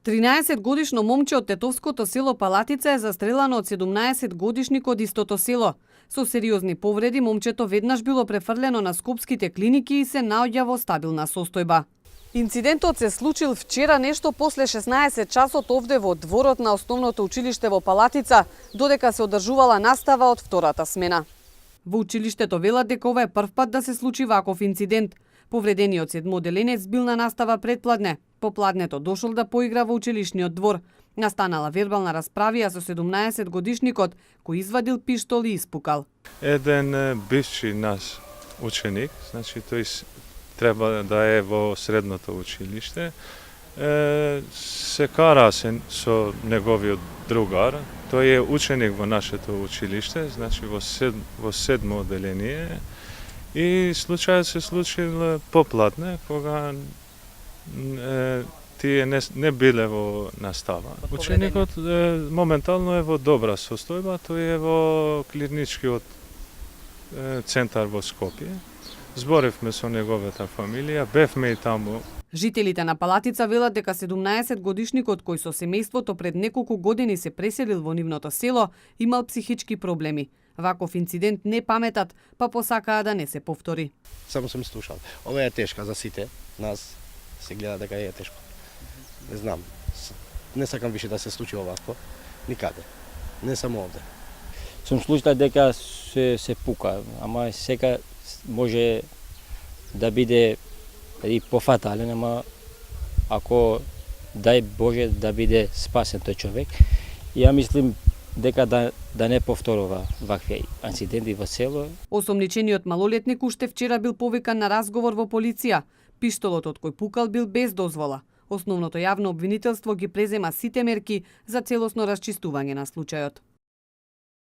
13-годишно момче од тетовското село Палатица е застрелано од 17-годишник од истото село. Со сериозни повреди момчето веднаш било префрлено на скопските клиники и се наоѓа во стабилна состојба. Инцидентот се случил вчера нешто после 16 часот овде во дворот на основното училиште во Палатица, додека се одржувала настава од втората смена. Во училиштето велат дека ова е првпат да се случи ваков инцидент. Повредениот седмоделенец бил на настава предпладне. Попладнето дошол да поигра во училишниот двор. Настанала вербална расправија со 17-годишникот, кој извадил пиштол и испукал. Еден бивши наш ученик, значи тој треба да е во средното училиште, се кара со неговиот другар. Тој е ученик во нашето училиште, значи во седмо оделение. И случајот се случил попладне, кога тие не биле во настава. Ученикот моментално е во добра состојба, тој е во клиничкиот центар во Скопје. Зборевме со неговата фамилија, бевме и таму. Жителите на Палатица велат дека 17-годишникот кој со семејството пред неколку години се преселил во нивното село, имал психички проблеми. Ваков инцидент не паметат, па посакаа да не се повтори. Само сум слушал. Ова е тешка за сите нас. Се гледа дека е тешко. Не знам. Не сакам више да се случи овакво. Никаде. Не само овде. Сум слушал дека се пука, ама сега може да биде и пофатален, ама ако дај Боже да биде спасен тој човек, ја мислим дека да не повторува вакви инциденти во село. Осомничениот малолетник уште вчера бил повикан на разговор во полиција. Пиштолот од кој пукал бил без дозвола. Основното јавно обвинителство ги презема сите мерки за целосно расчистување на случајот.